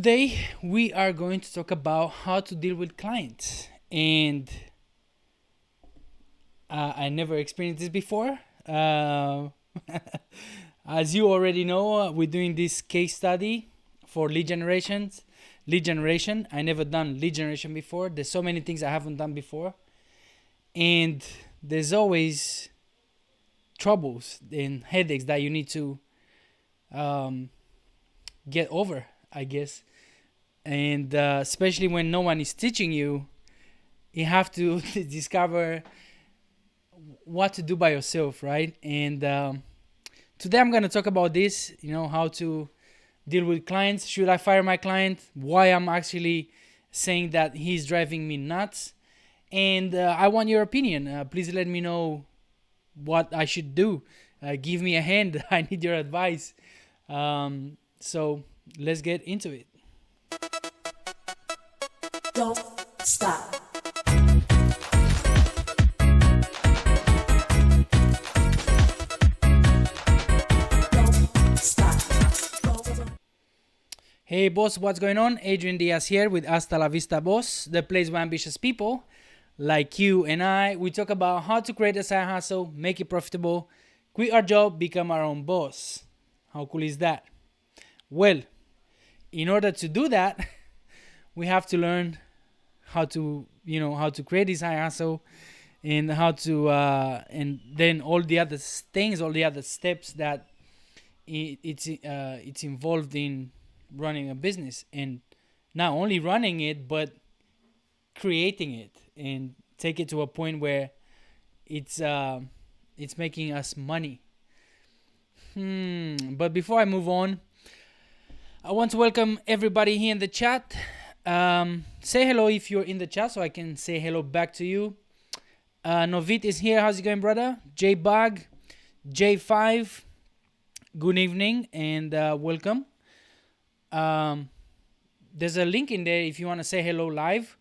Today we are going to talk about how to deal with clients, and I never experienced this before. As you already know, we're doing this case study for lead generation. I never done lead generation before. There's so many things I haven't done before, and there's always troubles and headaches that you need to get over, I guess. And especially when no one is teaching you, you have to discover what to do by yourself, right? And today I'm going to talk about this, how to deal with clients. Should I fire my client? Why I'm actually saying that he's driving me nuts. And I want your opinion. Please let me know what I should do. Give me a hand. I need your advice. So let's get into it. Don't stop. Don't stop. Hey boss, what's going on? Adrian Diaz here with Hasta La Vista Boss, the place where ambitious people like you and I, we talk about how to create a side hustle, make it profitable, quit our job, become our own boss. How cool is that? Well, in order to do that, we have to learn how to create this high hustle, and how to and then all the other things, all the other steps that it's involved in running a business, and not only running it but creating it and take it to a point where it's making us money. But before I move on, I want to welcome everybody here in the chat. Say hello if you're in the chat so I can say hello back to you. Novit is here. How's it going, brother? J-Bug, J5, good evening and welcome. There's a link in there if you want to say hello live.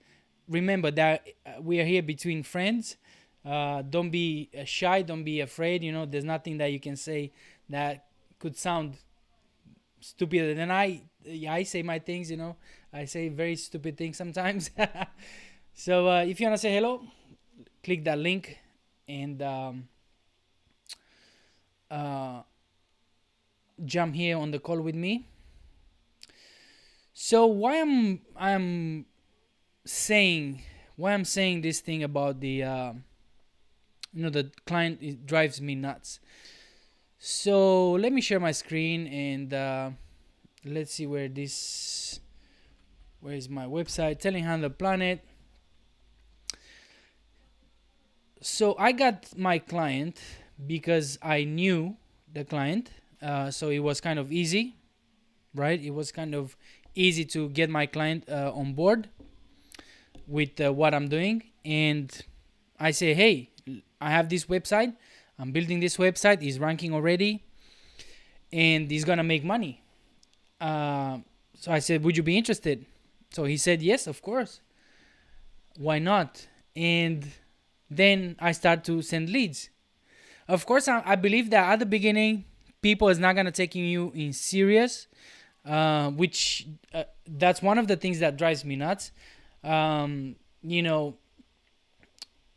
Remember that we are here between friends. Don't be shy. Don't be afraid. There's nothing that you can say that could sound stupider than I say my things. I say very stupid things sometimes. So if you want to say hello, click that link and jump here on the call with me. So why I'm saying this thing about the the client, it drives me nuts. So let me share my screen and let's see where is my website, Telling How the Planet. So I got my client because I knew the client, so it was kind of easy, right? It was kind of easy to get my client on board with what I'm doing. And I say, hey, I have this website, I'm building this website, it's ranking already, and it's gonna make money. So I said, would you be interested? So he said, yes, of course, why not? And then I start to send leads. Of course, I believe that at the beginning, people is not gonna take you in serious, which that's one of the things that drives me nuts.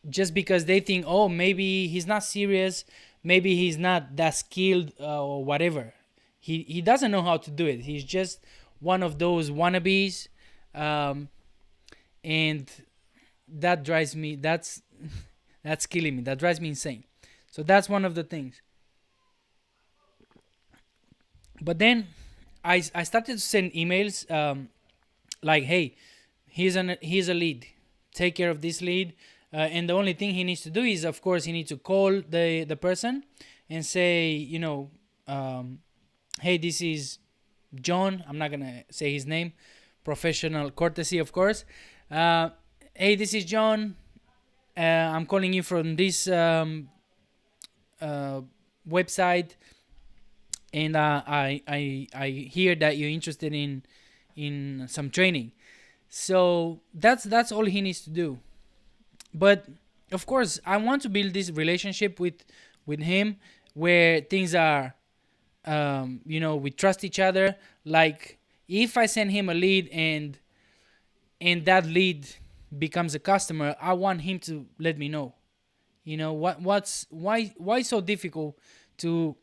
Just because they think, oh, maybe he's not serious, maybe he's not that skilled or whatever. He doesn't know how to do it. He's just one of those wannabes, and that drives me. That's killing me. That drives me insane. So that's one of the things. But then I started to send emails like, hey, here's a lead. Take care of this lead. And the only thing he needs to do is, of course, he needs to call the person and say, hey, this is John. I'm not going to say his name. Professional courtesy, of course. Hey, this is John. I'm calling you from this website. And I hear that you're interested in some training. So that's all he needs to do. But of course, I want to build this relationship with him where things are, we trust each other. Like If I send him a lead and that lead becomes a customer, I want him to let me know. You know why so difficult to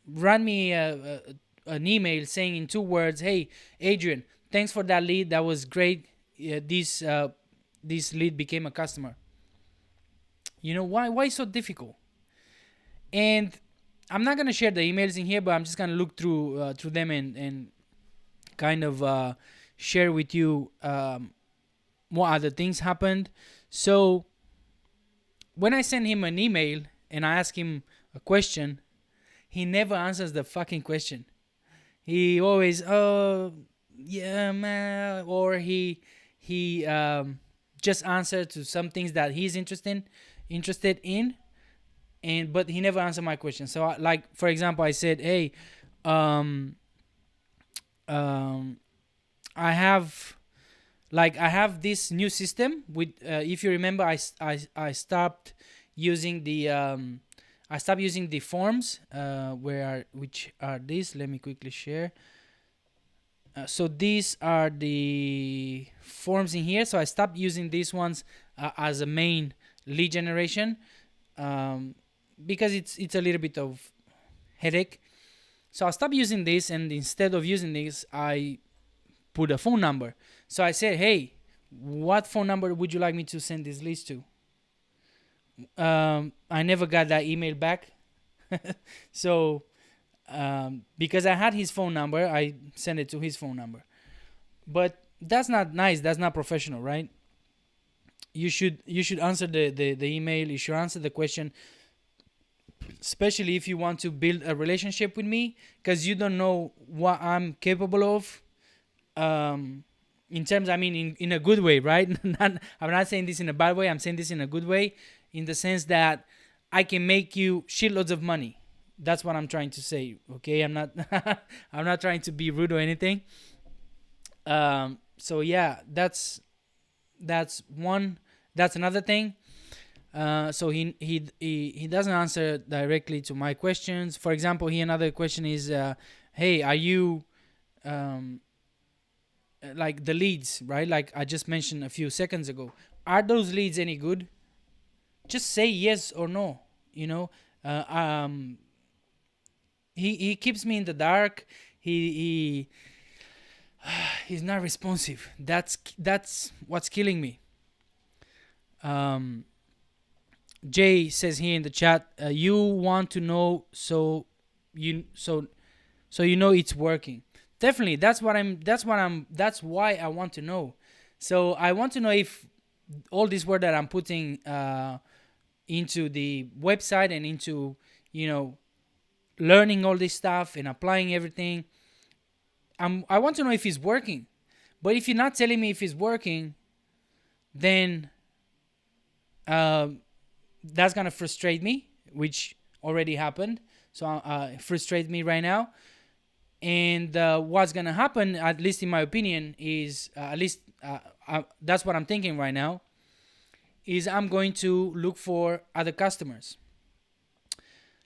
run me an email saying in 2 words, "Hey, Adrian, thanks for that lead. That was great. This lead became a customer." Why so difficult? And I'm not gonna share the emails in here, but I'm just gonna look through them and kind of share with you what other things happened. So when I send him an email and I ask him a question, he never answers the fucking question. He always, "Oh, yeah, man," or he just answered to some things that he's interested in, but he never answered my question. So, like for example, I said, "Hey, um, um, I have." I have this new system with if you remember, I stopped using the forms which are these. Let me quickly share. So these are the forms in here. So I stopped using these ones as a main lead generation because it's a little bit of headache. So I stopped using this, and instead of using this, I put a phone number. So I said, "Hey, what phone number would you like me to send this list to?" I never got that email back. So because I had his phone number, I sent it to his phone number. But that's not nice. That's not professional, right? You should answer the email. You should answer the question, especially if you want to build a relationship with me, because you don't know what I'm capable of. In terms, I mean, in a good way, right? I'm not saying this in a bad way. I'm saying this in a good way, in the sense that I can make you shitloads of money. That's what I'm trying to say. Okay, I'm not I'm not trying to be rude or anything. So yeah, that's one. That's another thing. So he doesn't answer directly to my questions. For example, another question is, "Hey, are you like the leads, right? Like I just mentioned a few seconds ago. Are those leads any good? Just say yes or no. You know, he keeps me in the dark. He's not responsive. That's what's killing me." Jay says here in the chat, "You want to know you know it's working." Definitely, that's why I want to know. So I want to know if all this work that I'm putting into the website and into learning all this stuff and applying everything, I want to know if it's working. But if you're not telling me if it's working, then that's gonna frustrate me, which already happened. So it frustrates me right now. And what's gonna happen, at least in my opinion, is that's what I'm thinking right now. Is I'm going to look for other customers.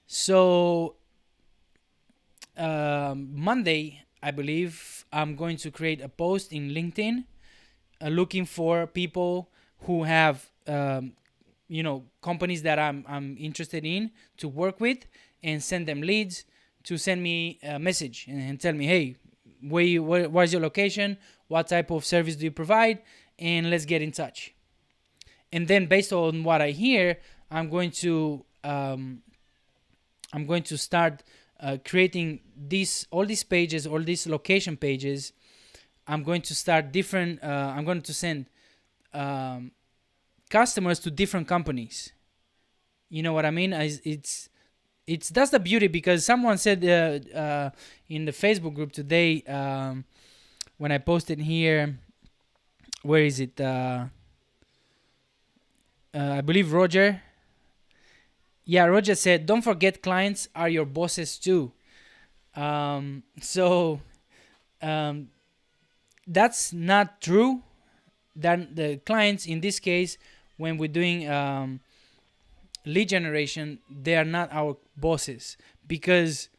So Monday, I believe, I'm going to create a post in LinkedIn looking for people who have companies that I'm interested in to work with, and send them leads to send me a message and tell me, "Hey, where's your location? What type of service do you provide? And let's get in touch." And then based on what I hear, I'm going to start creating all these pages, all these location pages. I'm going to start different. I'm going to send customers to different companies. You know what I mean? That's the beauty, because someone said in the Facebook group today, when I posted here, where is it? I believe Roger. Yeah, Roger said, "Don't forget, clients are your bosses too." So that's not true. Then the clients, in this case, when we're doing lead generation, they are not our bosses, because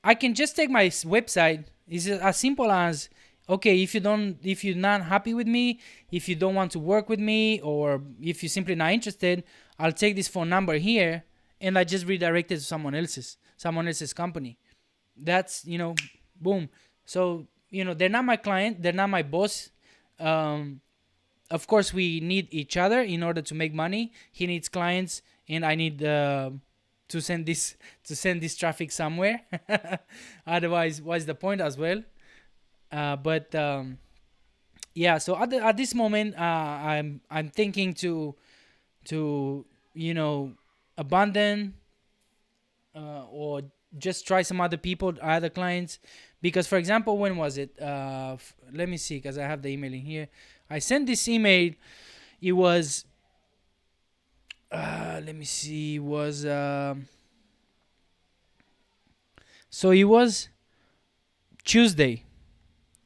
I can just take my website. It's as simple as okay, if you're not happy with me, if you don't want to work with me, or if you're simply not interested, I'll take this phone number here and I just redirect it to someone else's company. That's, boom. So, they're not my client, they're not my boss. um of course, we need each other in order to make money. He needs clients, and I need to send this traffic somewhere. Otherwise, what's the point as well? But yeah. So at this moment, I'm thinking to abandon, or just try some other people, other clients. Because, for example, when was it? Let me see, because I have the email in here. I sent this email. It was, let me see, it was, so it was Tuesday.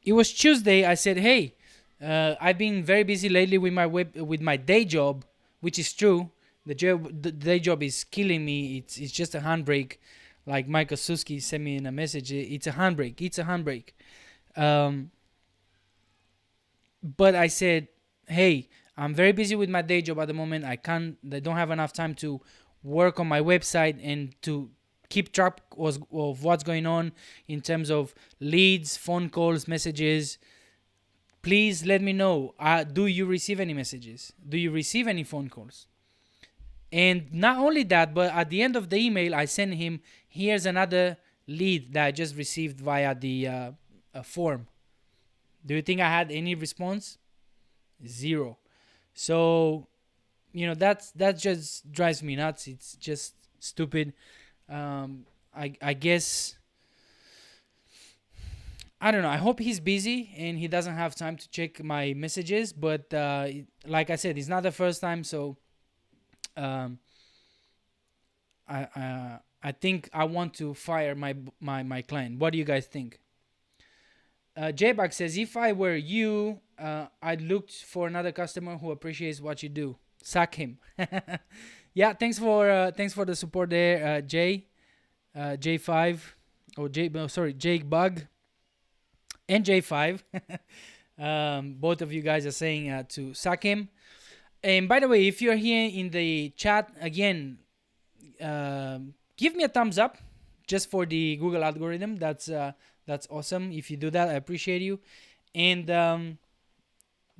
It was Tuesday. I said, hey, I've been very busy lately with my day job, which is true. The day job is killing me. It's just a handbrake, like Michael Suski sent me in a message. It's a handbrake. It's a handbrake. Um, but I said, hey, I'm very busy with my day job at the moment. I don't have enough time to work on my website and to keep track of what's going on in terms of leads, phone calls, messages. Please let me know. Do you receive any messages? Do you receive any phone calls? And not only that, but at the end of the email, I sent him, here's another lead that I just received via the form. Do you think I had any response? Zero. So, that just drives me nuts. It's just stupid. I guess, I don't know. I hope he's busy and he doesn't have time to check my messages. But like I said, it's not the first time. So um, I think I want to fire my client. What do you guys think? JBack says, if I were you, I'd look for another customer who appreciates what you do. Sack him. Yeah, thanks for the support there, J5, or Jake Bug and J5. Both of you guys are saying to sack him. And by the way, if you're here in the chat again, give me a thumbs up just for the Google algorithm. That's awesome. If you do that, I appreciate you. And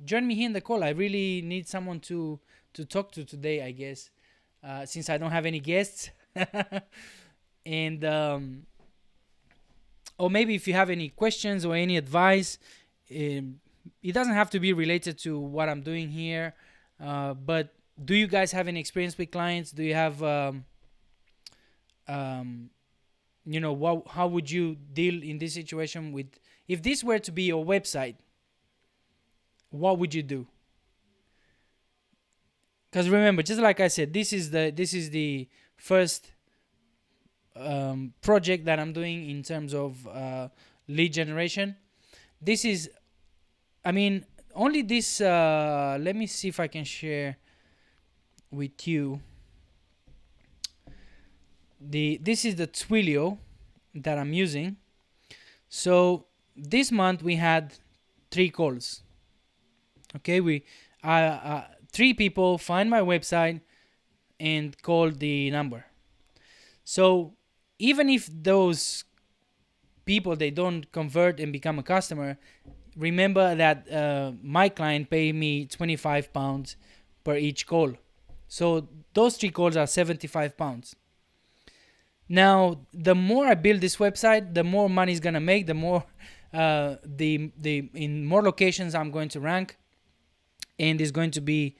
join me here in the call. I really need someone to talk to today, I guess, since I don't have any guests. And or maybe if you have any questions or any advice, it doesn't have to be related to what I'm doing here. But do you guys have any experience with clients? Do you have how would you deal in this situation with, if this were to be your website, what would you do? Because remember, just like I said, this is the first project that I'm doing in terms of lead generation. This is, only this. Let me see if I can share with you. This is the Twilio that I'm using. So this month we had 3 calls. Okay, we 3 people find my website and call the number. So even if those people, they don't convert and become a customer, remember that my client paid me £25 per each call. So those 3 calls are £75. Now, the more I build this website, the more money is gonna make. The more, in more locations I'm going to rank, and it's going to be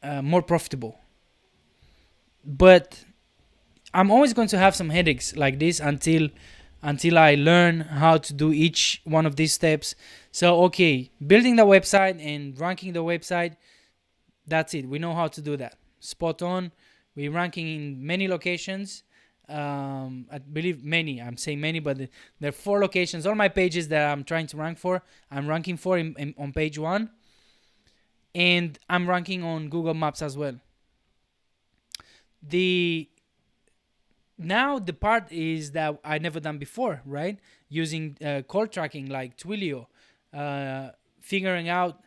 more profitable. But I'm always going to have some headaches like this until I learn how to do each one of these steps. So, okay, building the website and ranking the website, that's it. We know how to do that. Spot on. We're ranking in many locations. I believe many. I'm saying many, but there are 4 locations. All my pages that I'm trying to rank for, I'm ranking for on page 1. And I'm ranking on Google Maps as well. now the part is that I never done before, right? Using call tracking like Twilio, figuring out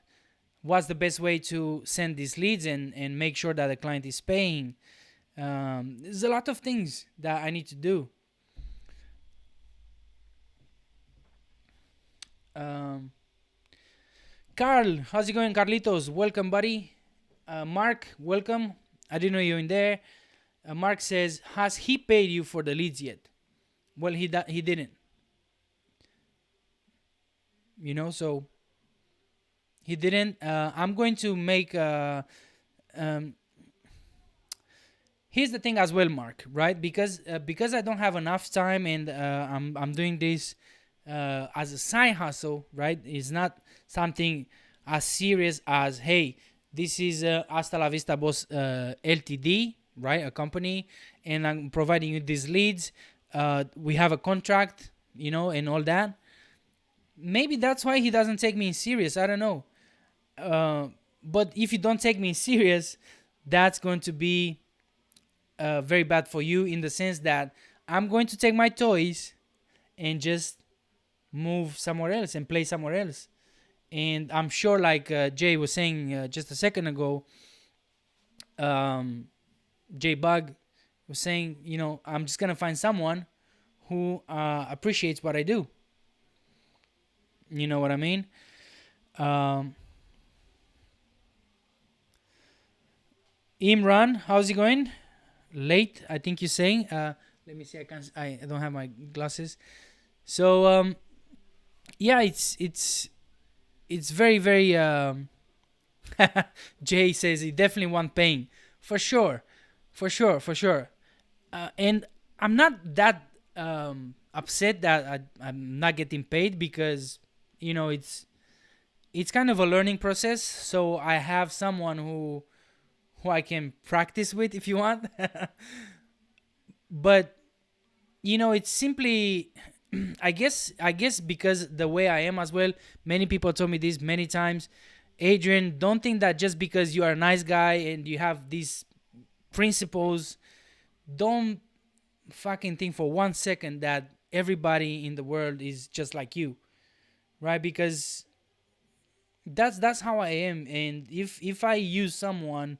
what's the best way to send these leads and make sure that the client is paying. There's a lot of things that I need to do. Carl, how's it going? Carlitos, welcome, buddy. Mark, welcome. I didn't know you were in there. Mark says, has he paid you for the leads yet? Well, he didn't. So he didn't. I'm going to make. Here's the thing as well, Mark. Right? Because I don't have enough time and I'm doing this as a side hustle. Right? It's not something as serious as, hey, this is Hasta La Vista Boss Ltd. Right? A company, and I'm providing you these leads. We have a contract, and all that. Maybe that's why he doesn't take me serious. I don't know. But if you don't take me serious, that's going to be very bad for you, in the sense that I'm going to take my toys and just move somewhere else and play somewhere else. And I'm sure, like Jay was saying just a second ago, Jay Bug was saying, I'm just going to find someone who appreciates what I do. You know what I mean? Imran, how's it going? Late, I think you're saying. Let me see. I don't have my glasses. So yeah, it's very very. Jay says he definitely want paying, for sure. And I'm not that upset that I'm not getting paid, because it's kind of a learning process. So I have someone who I can practice with, if you want. But it's simply, I guess because the way I am as well. Many people told me this many times. Adrian, don't think that just because you are a nice guy and you have these principles, don't fucking think for 1 second that everybody in the world is just like you, right? Because that's how I am. And if I use someone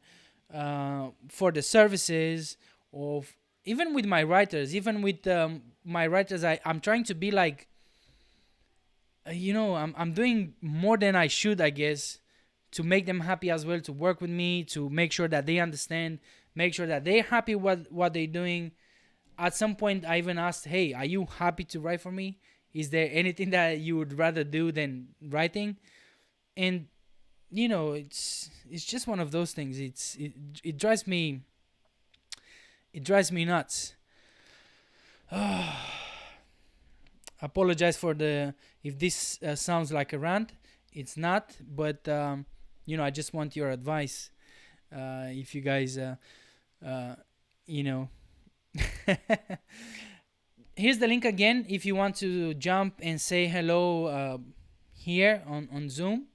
for the services, or even with my writers, I'm trying to be like, I'm doing more than I should, I guess, to make them happy as well, to work with me, to make sure that they understand, make sure that they're happy with what they're doing. At some point, I even asked, hey, are you happy to write for me? Is there anything that you would rather do than writing? And it's just one of those things. It drives me nuts. Apologize for if this sounds like a rant. It's not, but I just want your advice. If you guys, here's the link again. If you want to jump and say hello here on Zoom,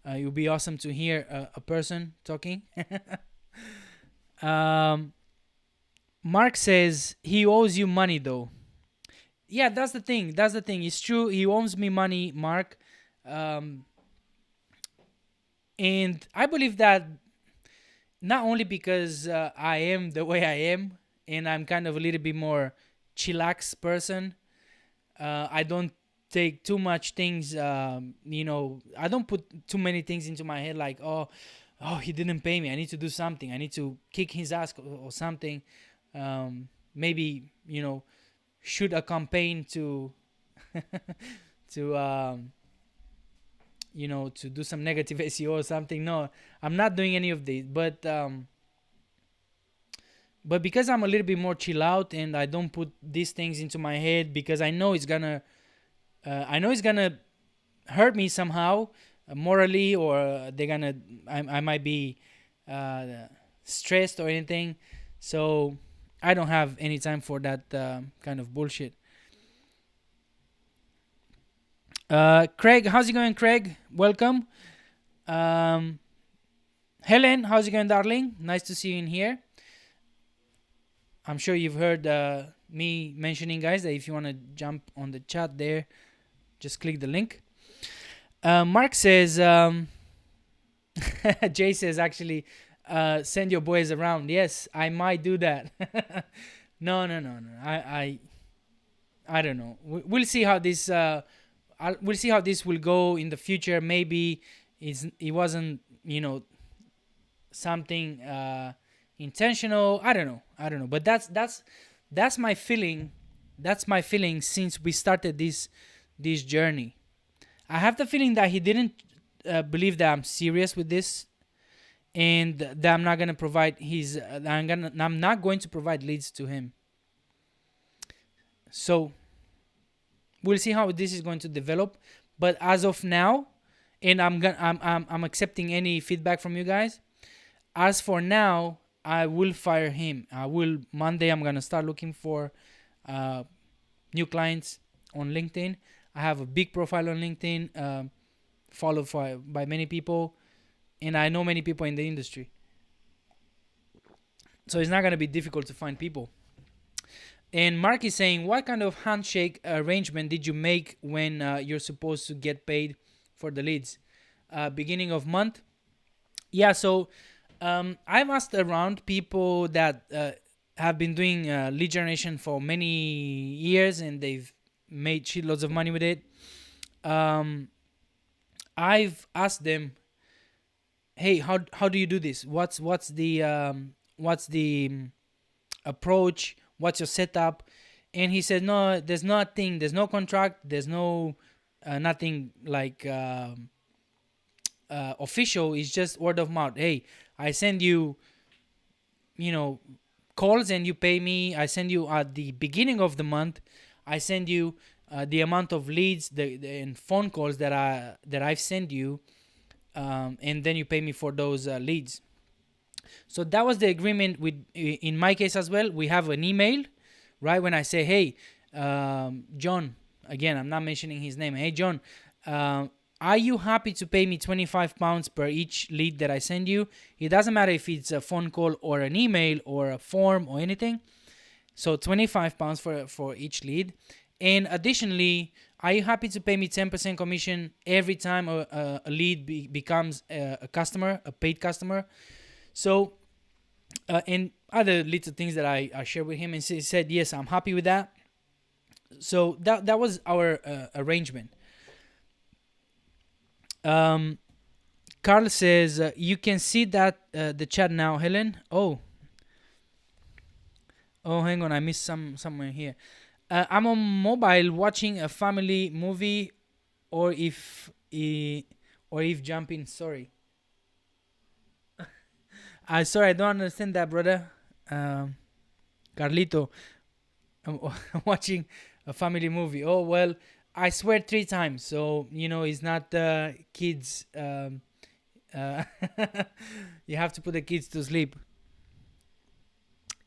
it would be awesome to hear a person talking. Mark says he owes you money though. Yeah, that's the thing. It's true. He owes me money, Mark. And I believe that not only because I am the way I am, and I'm kind of a little bit more chillax person. I don't take too much things. I don't put too many things into my head, like, oh, he didn't pay me, I need to do something, I need to kick his ass or something. Maybe shoot a campaign to to to do some negative SEO or something. No, I'm not doing any of this. But because I'm a little bit more chill out and I don't put these things into my head, because I know it's gonna hurt me somehow, morally, or I might be stressed or anything. So I don't have any time for that kind of bullshit. Craig, how's it going, Craig? Welcome. Helen, how's it going, darling? Nice to see you in here. I'm sure you've heard me mentioning, guys, that if you want to jump on the chat there, just click the link. Mark says, Jay says, actually, send your boys around. Yes, I might do that. No. I don't know. We'll see how this. We'll see how this will go in the future. Maybe it wasn't, something intentional. I don't know. But that's my feeling. That's my feeling since we started this journey. I have the feeling that he didn't believe that I'm serious with this, and that I'm not gonna provide I'm not going to provide leads to him. So we'll see how this is going to develop. But as of now, and I'm accepting any feedback from you guys. As for now, I will fire him. Monday. I'm gonna start looking for new clients on LinkedIn. I have a big profile on LinkedIn, followed by many people, and I know many people in the industry. So it's not gonna be difficult to find people. And Mark is saying, what kind of handshake arrangement did you make when you're supposed to get paid for the leads? Beginning of month? Yeah, so I've asked around people that have been doing lead generation for many years, and they've made shitloads of money with it. I've asked them, hey, how do you do this? What's the approach? What's your setup? And he said, no, there's nothing. There's no contract. There's no nothing like official. It's just word of mouth. Hey, I send you, calls, and you pay me. I send you at the beginning of the month. I send you the amount of leads and phone calls that I've sent you, and then you pay me for those leads. So that was the agreement in my case as well. We have an email, right? When I say, hey, John, again, I'm not mentioning his name. Hey, John, are you happy to pay me £25 per each lead that I send you? It doesn't matter if it's a phone call or an email or a form or anything. So £25 for each lead. And additionally, are you happy to pay me 10% commission every time a lead becomes a customer, a paid customer? So, and other little things that I shared with him, and he said, yes, I'm happy with that. So that was our arrangement. Carl says, you can see that the chat now, Helen. Oh, hang on, I missed somewhere here. I'm on mobile watching a family movie, or if jumping. Sorry. Sorry, I don't understand that, brother. Carlito, I'm watching a family movie. Oh, well, I swear 3 times. So, it's not kids. You have to put the kids to sleep.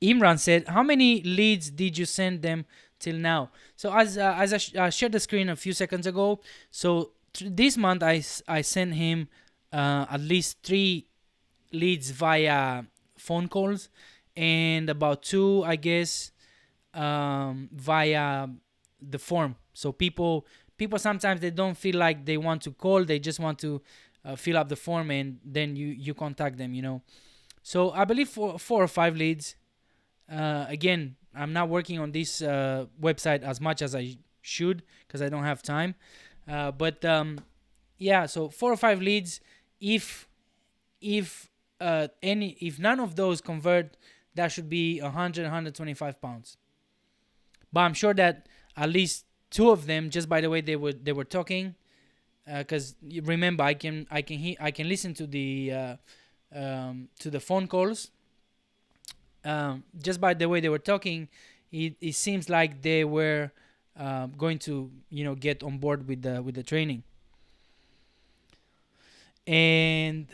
Imran said, how many leads did you send them till now? So as I shared the screen a few seconds ago, so this month I sent him at least 3 leads via phone calls, and about 2, I guess, via the form. So people sometimes they don't feel like they want to call, they just want to fill up the form, and then you contact them. So I believe 4 or 5 leads. Again, I'm not working on this website as much as I should because I don't have time, but yeah, so 4 or 5 leads. If none of those convert, that should be 125 pounds. But I'm sure that at least 2 of them, just by the way they were talking, because remember I can listen to the phone calls. Just by the way they were talking, it seems like they were going to get on board with the training. And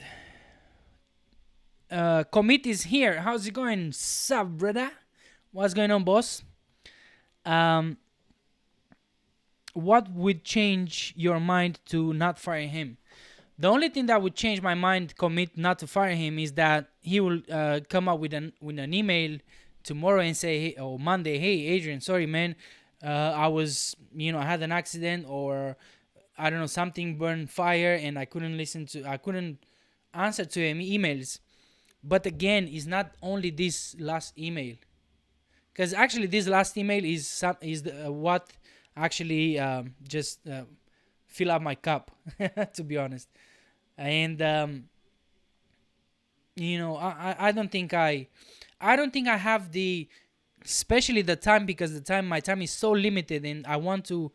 Commit is here. How's it going, sup, brother? What's going on, boss? What would change your mind to not fire him? The only thing that would change my mind, Commit, not to fire him, is that he will come up with an email tomorrow and say, hey, or Monday, hey, Adrian, sorry, man, I was, I had an accident, or I don't know, something burned fire, and I couldn't answer to emails. But again, it's not only this last email, because actually this last email is what actually just fill up my cup, to be honest. And I don't think I have the, especially the time, because my time is so limited, and I want to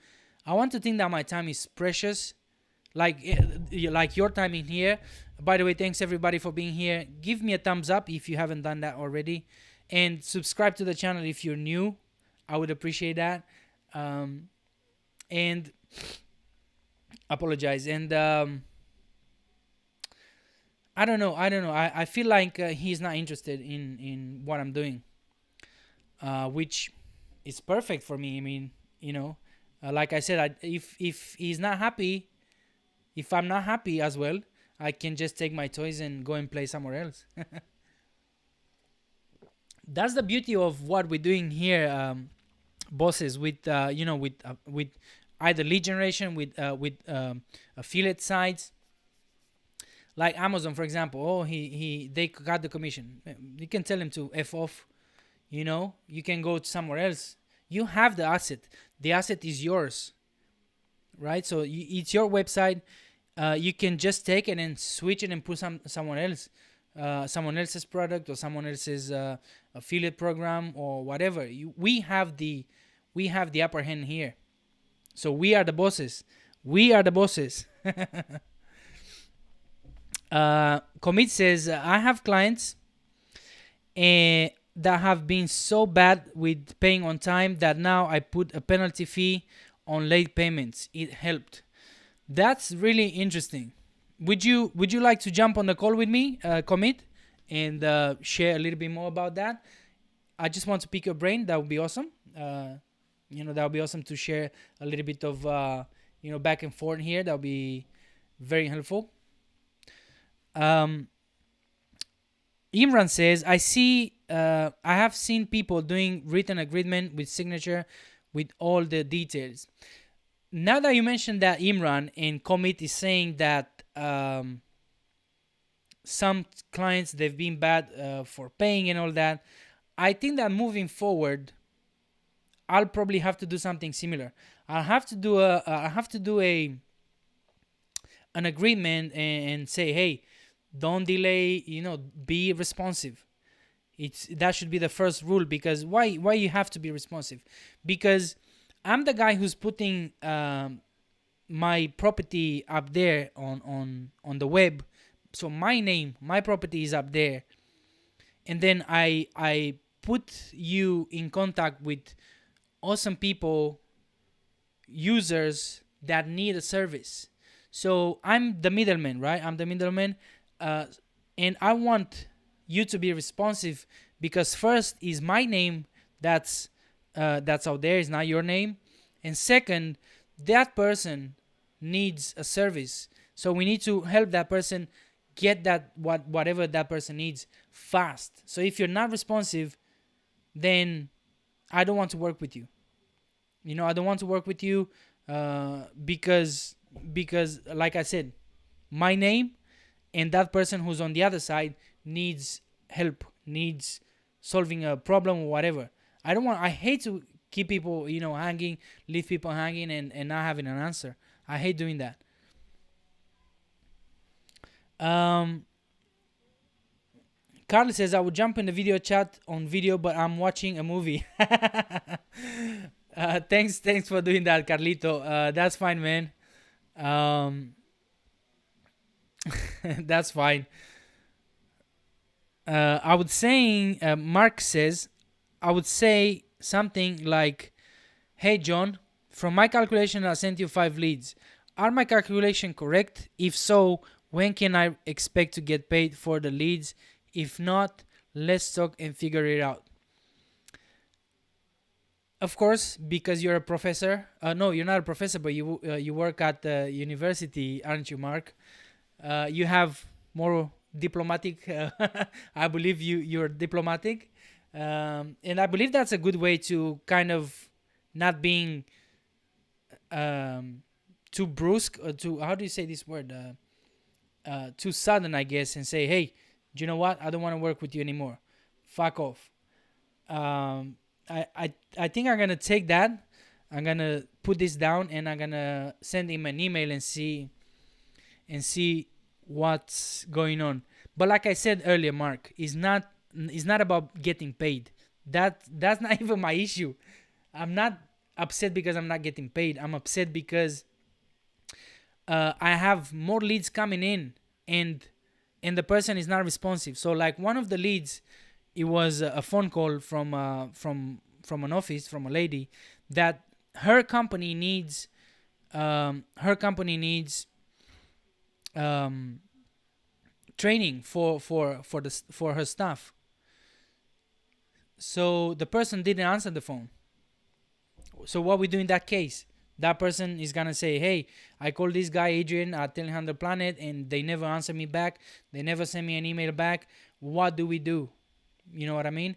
think that my time is precious, like your time in here. By the way, thanks everybody for being here. Give me a thumbs up if you haven't done that already, and subscribe to the channel if you're new. I would appreciate that. And apologize. And I don't know. I feel like he's not interested in what I'm doing, which is perfect for me. I mean, like I said, if he's not happy, if I'm not happy as well, I can just take my toys and go and play somewhere else. That's the beauty of what we're doing here, bosses. With with either lead generation, with affiliate sites, like Amazon, for example. Oh, they got the commission. You can tell him to f off. You can go to somewhere else. You have the asset. The asset is yours, right? So it's your website. You can just take it and switch it and put someone else's product, or someone else's affiliate program, or whatever. We have the upper hand here. So we are the bosses. We are the bosses. Commit says, I have clients that have been so bad with paying on time that now I put a penalty fee on late payments. It helped. That's really interesting. Would you like to jump on the call with me, Commit, and share a little bit more about that? I just want to pick your brain. That would be awesome. That would be awesome to share a little bit of back and forth here. That would be very helpful. Imran says, I have seen people doing written agreement with signature with all the details. Now that you mentioned that, Imran, and Commit is saying that some clients, they've been bad for paying and all that, I think that moving forward, I'll probably have to do something similar. I'll have to do an agreement and say, hey, don't delay, be responsive. That should be the first rule. Because why you have to be responsive? Because I'm the guy who's putting my property up there on the web. So my property is up there, and then I put you in contact with awesome people, users that need a service. So I'm the middleman, right? I'm the middleman, and I want you to be responsive, because first is my name that's out there, is not your name, and second, that person needs a service. So we need to help that person get that whatever that person needs fast. So if you're not responsive, then I don't want to work with you. I don't want to work with you because like I said, my name and that person who's on the other side needs help, needs solving a problem or whatever. I hate to keep people, hanging, leave people hanging and not having an answer. I hate doing that. Carly says, I would jump in the video chat on video, but I'm watching a movie. Thanks for doing that, Carlito. That's fine, man. That's fine. I would say, Mark says, I would say something like, hey, John, from my calculation, I sent you 5 leads. Are my calculation correct? If so, when can I expect to get paid for the leads? If not, let's talk and figure it out. Of course, because you're a professor. No, you're not a professor, but you work at the university, aren't you, Mark? You have more diplomatic. I believe you're diplomatic. And I believe that's a good way to kind of not being too brusque, or too, how do you say this word, too sudden, I guess, and say, hey, do you know what, I don't want to work with you anymore, fuck off. I think I'm gonna take that, I'm gonna put this down, and I'm gonna send him an email and see what's going on. But like I said earlier, Mark, it's not about getting paid. That's not even my issue. I'm not upset because I'm not getting paid. I'm upset because I have more leads coming in, and the person is not responsive. So like one of the leads, it was a phone call from an office, from a lady, that her company needs training for her staff. So the person didn't answer the phone. So what we do in that case? That person is gonna say, "Hey, I called this guy Adrian at Telehandler Planet, and they never answer me back. They never send me an email back. What do we do?" You know what I mean?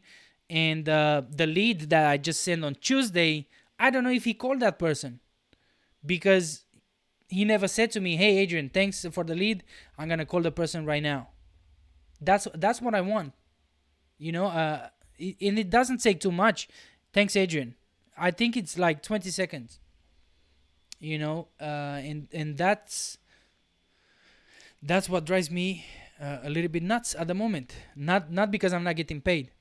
And the lead that I just sent on Tuesday, I don't know if he called that person, because he never said to me, "Hey, Adrian, thanks for the lead. I'm gonna call the person right now." That's what I want. And it doesn't take too much. Thanks, Adrian. I think it's like 20 seconds. And that's what drives me a little bit nuts at the moment. Not because I'm not getting paid.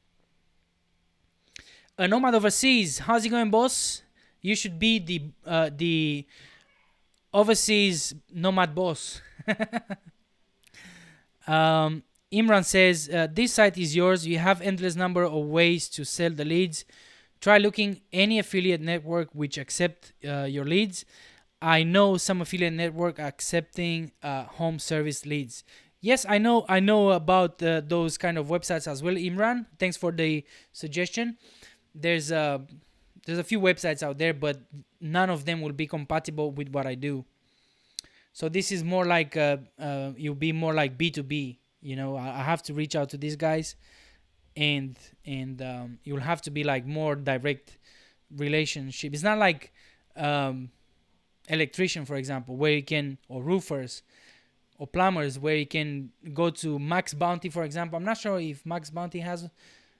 A nomad overseas, how's it going, boss? You should be the overseas nomad boss. Imran says, this site is yours. You have endless number of ways to sell the leads. Try looking any affiliate network which accept your leads. I know some affiliate network accepting home service leads. Yes, I know about those kind of websites as well, Imran. Thanks for the suggestion. There's a few websites out there, but none of them will be compatible with what I do. So this is more like you'll be more like B2B. I have to reach out to these guys, and you'll have to be like more direct relationship. It's not like electrician, for example, where you can, or roofers or plumbers, where you can go to Max Bounty, for example. I'm not sure if Max Bounty has,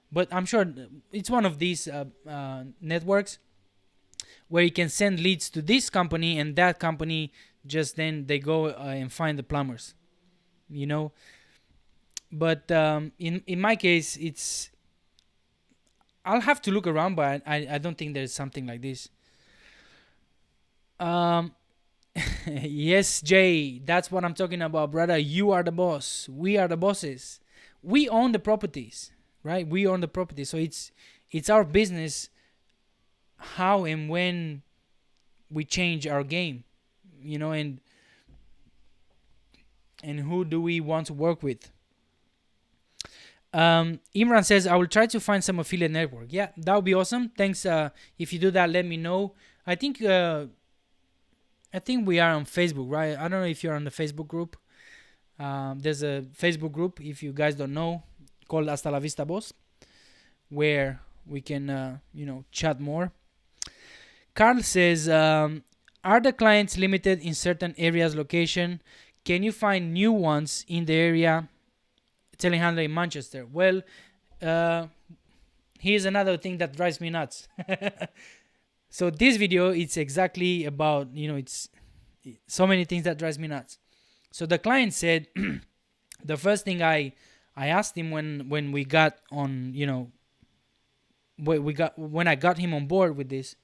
but I'm sure it's one of these networks where you can send leads to this company, and that company just then they go and find the plumbers. But in my case, I'll have to look around, but I don't think there's something like this. Yes, Jay, that's what I'm talking about, brother. You are the boss. We are the bosses. We own the properties, right? We own the property, so it's our business how and when we change our game, and who do we want to work with. Imran says, I will try to find some affiliate network. Yeah, that would be awesome. Thanks. If you do that, let me know. I think we are on Facebook, right? I don't know if you're on the Facebook group. There's a Facebook group, if you guys don't know, called Hasta La Vista Boss, where we can, chat more. Carl says, are the clients limited in certain areas location? Can you find new ones in the area? Telehandler in Manchester. Well, here's another thing that drives me nuts. So this video, it's exactly about, it's so many things that drives me nuts. So the client said, the first thing I asked him when we got on, when I got him on board with this,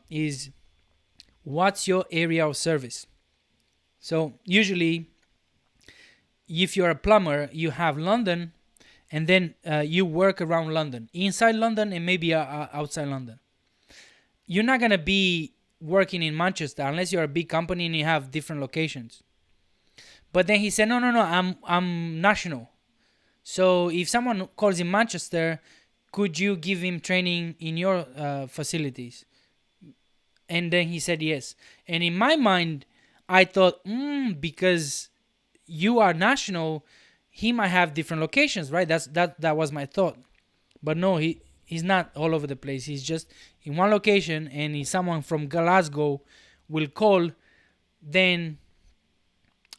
is what's your area of service? So usually, if you're a plumber, you have London, and then you work around London, inside London, and maybe outside London. You're not gonna be working in Manchester unless you're a big company and you have different locations. But then he said, no, I'm national. So if someone calls in Manchester, could you give him training in your facilities? And then he said yes. And in my mind, I thought, because you are national, he might have different locations, right? That was my thought. But no, he's not all over the place. He's just in one location, and if someone from Glasgow will call, then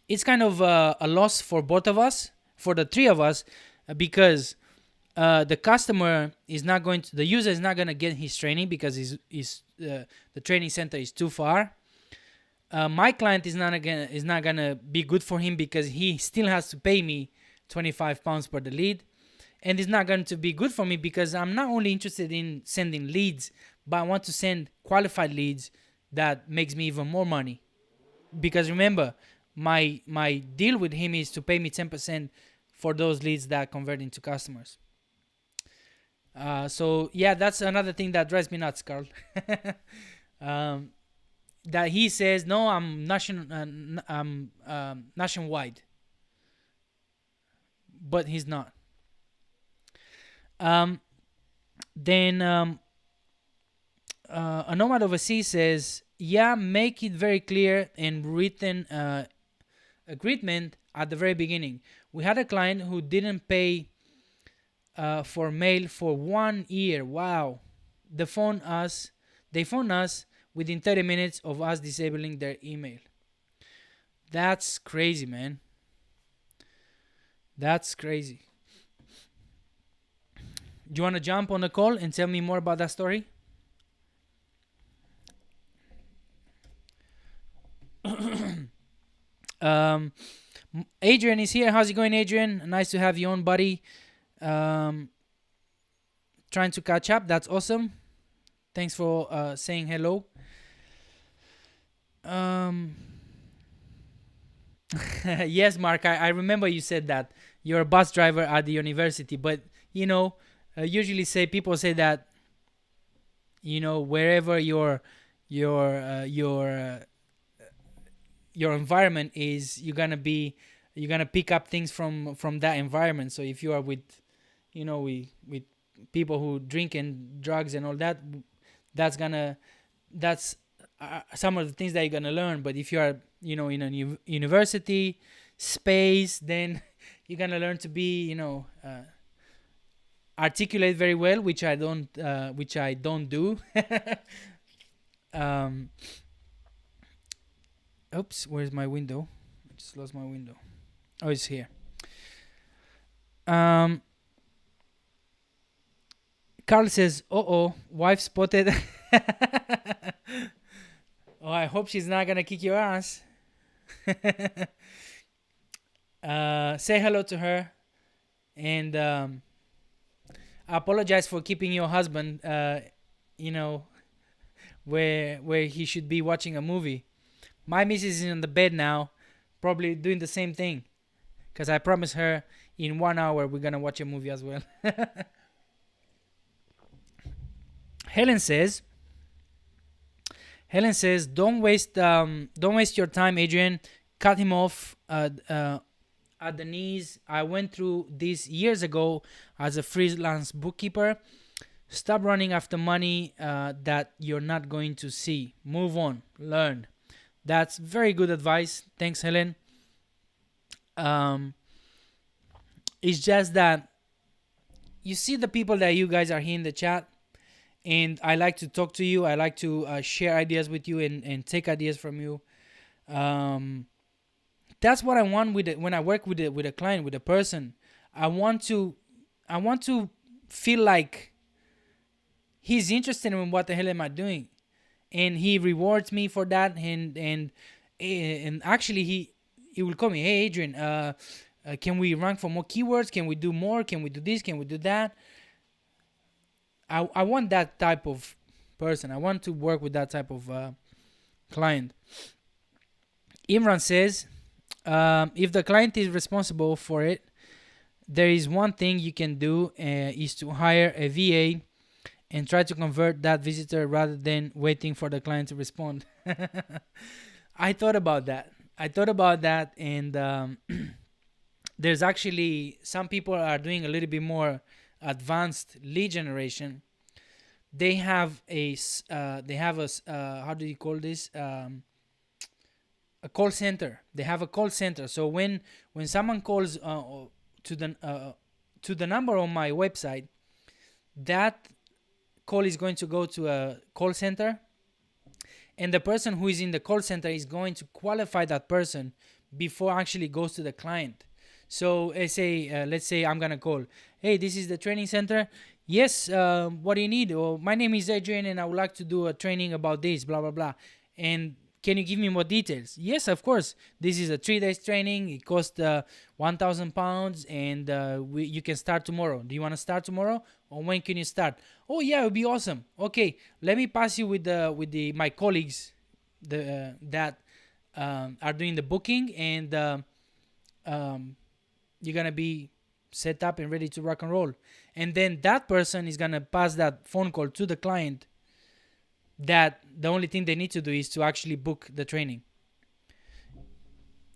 it's kind of a loss for both of us, for the three of us, because the customer is not going to, the user is not going to get his training because the training center is too far. My client is not gonna be good for him because he still has to pay me £25 per the lead, and it's not going to be good for me because I'm not only interested in sending leads, but I want to send qualified leads that makes me even more money. Because remember, my deal with him is to pay me 10% for those leads that convert into customers. So yeah, that's another thing that drives me nuts, Carl. That he says, no, I'm nationwide, but he's not. Then a nomad overseas says, yeah, make it very clear and written agreement at the very beginning. We had a client who didn't pay for mail for 1 year. Wow. They phoned us within 30 minutes of us disabling their email. That's crazy, man. That's crazy. Do you want to jump on the call and tell me more about that story? Adrian is here. How's it going, Adrian? Nice to have you on, buddy. Trying to catch up. That's awesome. Thanks for saying hello. Yes, Mark, I remember you said that you're a bus driver at the university, but usually people say that wherever your environment is, you're gonna pick up things from that environment. So if you are with with people who drink and drugs and all that, that's some of the things that you're gonna learn. But if you are in a university space, then you're gonna learn to be articulate very well, which I don't do. Oops, where's my window? I just lost my window. Oh, it's here. Carl says, wife spotted. Oh, I hope she's not gonna kick your ass. Say hello to her, and I apologize for keeping your husband where he should be watching a movie. My missus is in the bed now, probably doing the same thing, because I promised her in 1 hour we're gonna watch a movie as well. Helen says, don't waste your time, Adrian. Cut him off at the knees. I went through this years ago as a freelance bookkeeper. Stop running after money that you're not going to see. Move on. Learn. That's very good advice. Thanks, Helen. It's just that you see the people that you guys are here in the chat, and I like to talk to you. I like to share ideas with you and take ideas from you. That's what I want with it when I work with a client, with a person. I want to feel like he's interested in what the hell am I doing, and he rewards me for that. And actually he will call me, hey Adrian, can we rank for more keywords? Can we do more? Can we do this? Can we do that? I want that type of person. I want to work with that type of client. Imran says, if the client is responsible for it, there is one thing you can do is to hire a VA and try to convert that visitor rather than waiting for the client to respond. I thought about that, and there's actually some people are doing a little bit more advanced lead generation. They have how do you call this? A call center. They have a call center. So when someone calls to the number on my website, that call is going to go to a call center, and the person who is in the call center is going to qualify that person before actually goes to the client. So let's say I'm gonna call, hey, this is the training center. Yes, what do you need? Or my name is Adrian and I would like to do a training about this, blah blah blah. And can you give me more details? Yes, of course. This is a 3 days training. It costs £1,000, and you can start tomorrow. Do you want to start tomorrow, or when can you start? Oh yeah, it would be awesome. Okay, let me pass you with my colleagues that are doing the booking, and you're gonna be set up and ready to rock and roll. And then that person is gonna pass that phone call to the client, that the only thing they need to do is to actually book the training.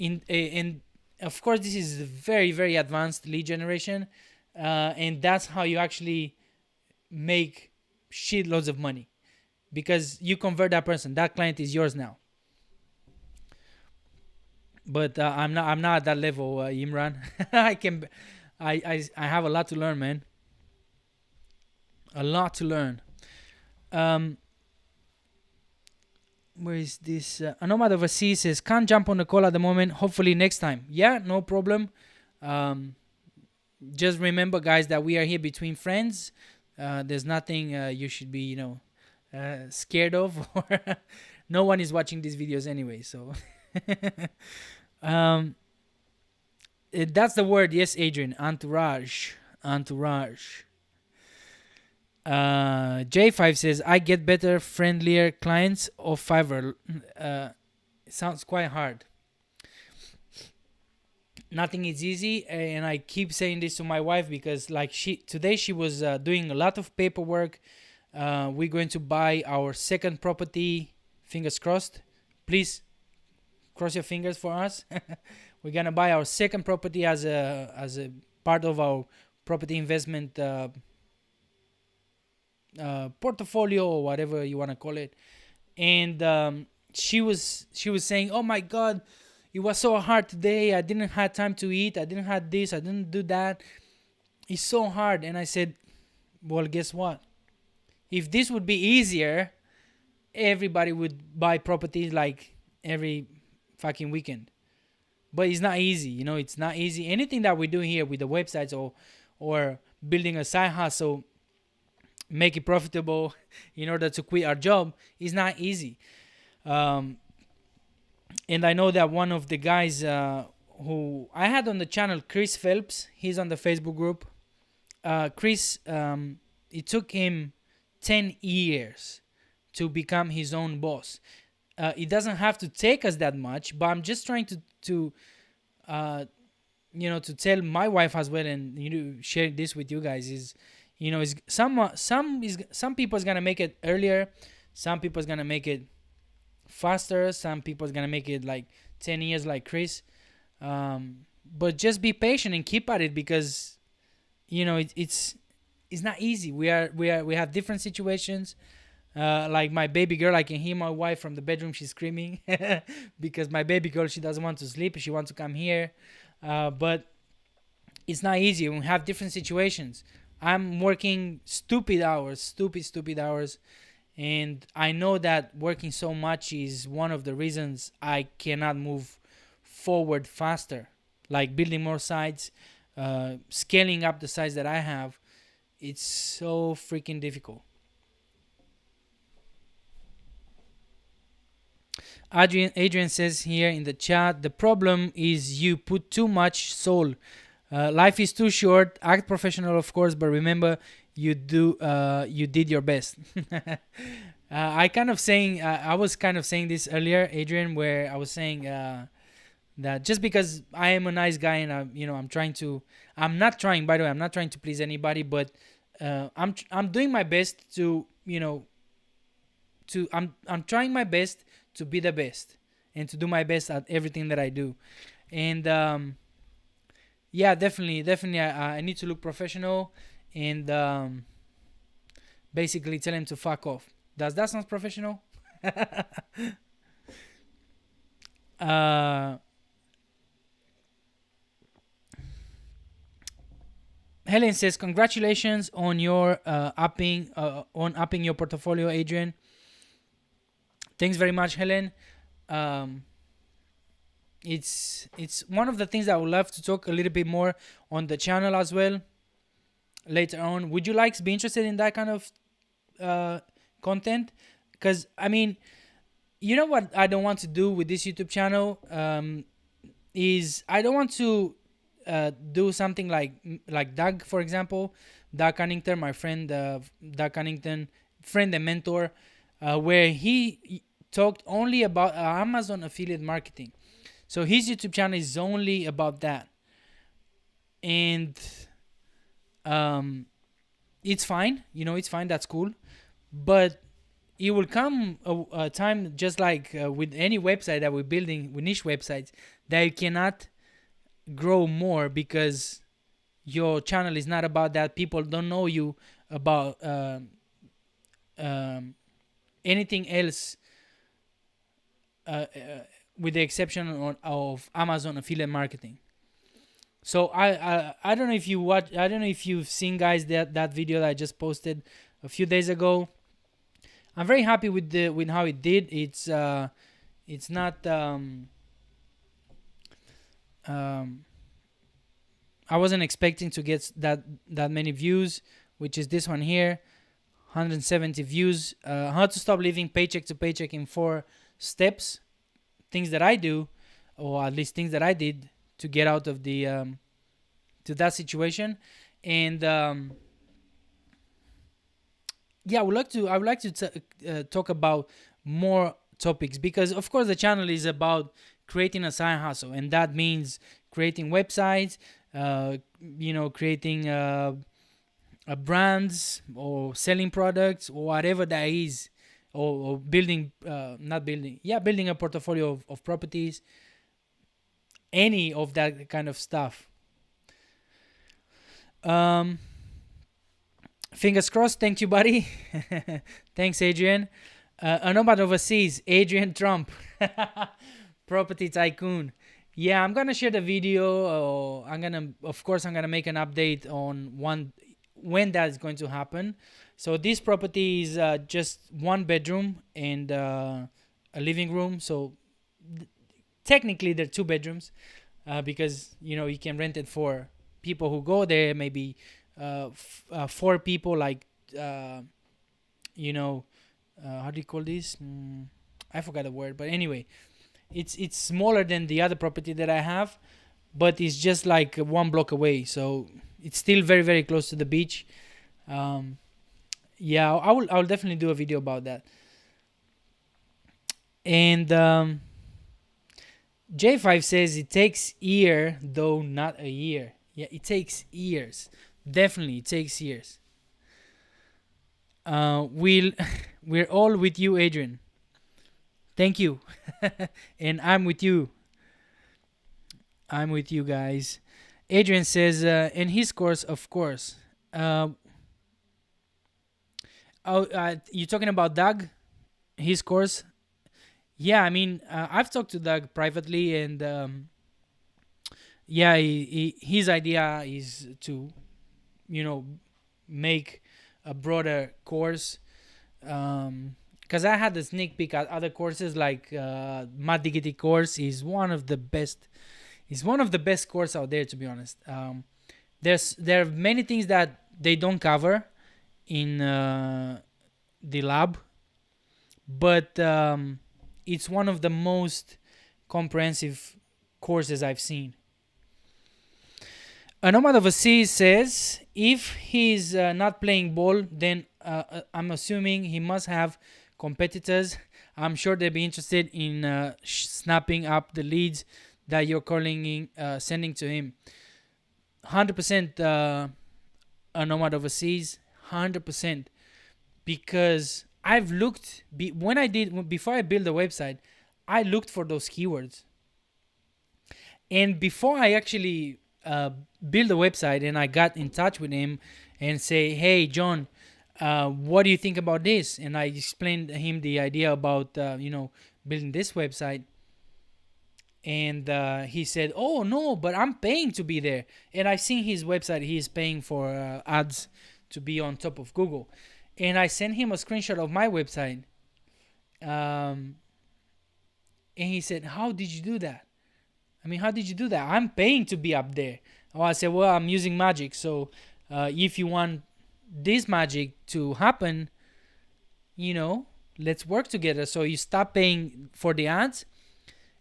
And of course, this is very, very advanced lead generation, and that's how you actually make shitloads of money, because you convert that person. That client is yours now. But I'm not at that level, Imran. I have a lot to learn, man. A lot to learn. Where is this? Anomad overseas says, can't jump on the call at the moment. Hopefully next time. Yeah, no problem. Just remember, guys, that we are here between friends. There's nothing you should be, scared of. No one is watching these videos anyway, so. That's the word. Yes, Adrian. Entourage. J5 says, I get better, friendlier clients of Fiverr. It sounds quite hard. Nothing is easy, and I keep saying this to my wife, because today she was doing a lot of paperwork. We're going to buy our second property. Fingers crossed. Please cross your fingers for us. We're gonna buy our second property as a part of our property investment portfolio, or whatever you want to call it. And she was saying, oh my god, it was so hard today. I didn't have time to eat. I didn't have this. I didn't do that. It's so hard. And I said, well, guess what? If this would be easier, everybody would buy properties like every fucking weekend. But it's not easy. It's not easy. Anything that we do here with the websites, or building a side hustle, make it profitable in order to quit our job, is not easy. And I know that one of the guys who I had on the channel, Chris Phelps, he's on the Facebook group. Chris, it took him 10 years to become his own boss. It doesn't have to take us that much, but I'm just trying to tell my wife as well, and share this with you guys, is some people is gonna make it earlier, some people is gonna make it faster, some people is gonna make it like 10 years like Chris. But just be patient and keep at it, because it's not easy. We have different situations. Like my baby girl, I can hear my wife from the bedroom. She's screaming because my baby girl, she doesn't want to sleep. She wants to come here. But it's not easy. We have different situations. I'm working stupid hours. And I know that working so much is one of the reasons I cannot move forward faster. Like building more sites, scaling up the sites that I have. It's so freaking difficult. Adrian says here in the chat, the problem is you put too much soul. Life is too short. Act professional, of course, but remember, you did your best. I was kind of saying this earlier, Adrian, where I was saying that just because I am a nice guy and I'm not trying to please anybody, but I'm doing my best to I'm trying my best to be the best and to do my best at everything that I do. And yeah, definitely I need to look professional and basically tell him to fuck off. Does that sound professional? Helen says, congratulations on your upping your portfolio, Adrian. Thanks very much, Helen. Um, it's one of the things that I would love to talk a little bit more on the channel as well later on. Would you like be interested in that kind of content? Because I mean, you know what I don't want to do with this YouTube channel is I don't want to do something like Doug, for example, Doug Cunnington, my friend, Doug Cunnington, friend and mentor, where he talked only about Amazon affiliate marketing. So his YouTube channel is only about that, and it's fine. It's fine. That's cool, but it will come a time, just like with any website that we're building, with niche websites, that you cannot grow more because your channel is not about that. People don't know you about anything else, with the exception of Amazon affiliate marketing. So I don't know if you watch. I don't know if you've seen, guys, that video that I just posted a few days ago. I'm very happy with how it did. It's not I wasn't expecting to get that many views, which is this one here, 170 views. How to stop living paycheck to paycheck in 4 steps. Things that I do, or at least things that I did to get out of the to that situation. And yeah, I would like to talk about more topics, because of course the channel is about creating a side hustle, and that means creating websites, creating brands, or selling products, or whatever that is, or building building a portfolio of properties, any of that kind of stuff. Fingers crossed. Thank you, buddy. Thanks, Adrian. A nomad overseas, Adrian Trump, property tycoon. Yeah, I'm gonna share the video. I'm gonna make an update on when that is going to happen. So this property is just 1 bedroom and a living room. So technically they're 2 bedrooms, because you can rent it for people who go there, maybe 4 people, like how do you call this? I forgot the word, but anyway, it's smaller than the other property that I have, but it's just like 1 block away, so it's still very, very close to the beach. Yeah, I'll definitely do a video about that. And J5 says it takes year, though not a year. Yeah, it takes years. Definitely, it takes years. We're all with you, Adrian. Thank you. And I'm with you. I'm with you, guys. Adrian says, in his course, of course. You talking about Doug? His course? Yeah, I mean, I've talked to Doug privately, and yeah, his idea is to, make a broader course. Because I had a sneak peek at other courses, like Matt Diggity course is one of the best. It's one of the best courses out there, to be honest. There are many things that they don't cover in the lab, but it's one of the most comprehensive courses I've seen. A nomad overseas says, if he's not playing ball, then I'm assuming he must have competitors. I'm sure they'll be interested in snapping up the leads that you're sending to him. 100% a nomad overseas, 100%. Because I've looked, before I build a website, I looked for those keywords. And before I actually build a website and I got in touch with him and say, hey, John, what do you think about this? And I explained to him the idea about, building this website. And he said, "Oh no, but I'm paying to be there." And I've seen his website; he's paying for ads to be on top of Google. And I sent him a screenshot of my website, um, and he said, "How did you do that? I mean, how did you do that? I'm paying to be up there." Oh, I said, "Well, I'm using magic. So if you want this magic to happen, let's work together. So you stop paying for the ads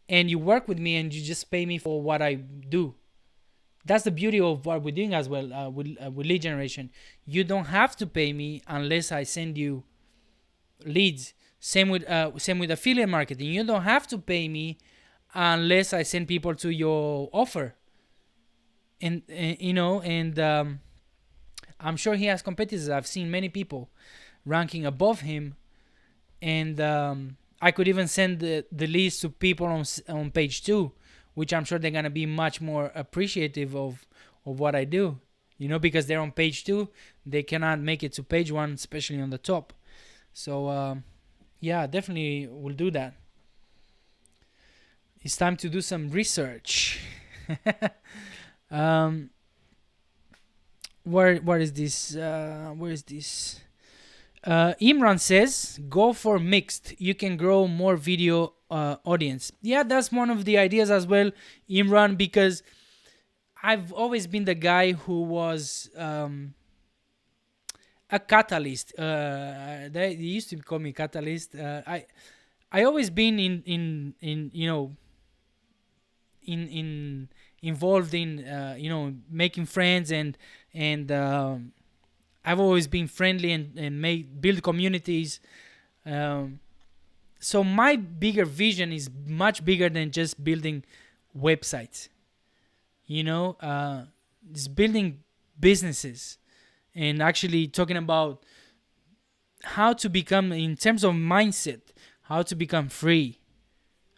and you work with me and you just pay me for what I do." That's the beauty of what we're doing as well with lead generation. You don't have to pay me unless I send you leads. Same with affiliate marketing. You don't have to pay me unless I send people to your offer. And I'm sure he has competitors. I've seen many people ranking above him, and I could even send the leads to people on page 2, which I'm sure they're gonna be much more appreciative of what I do. Because they're on page 2, they cannot make it to page 1, especially on the top. So yeah, definitely will do that. It's time to do some research. Where is this? Where is this? Imran says, "Go for mixed. You can grow more video audience." Yeah, that's one of the ideas as well, Imran, because I've always been the guy who was a catalyst. They used to call me catalyst. I always been in involved in making friends, and I've always been friendly and build communities. So my bigger vision is much bigger than just building websites. Just building businesses and actually talking about how to become, in terms of mindset, how to become free.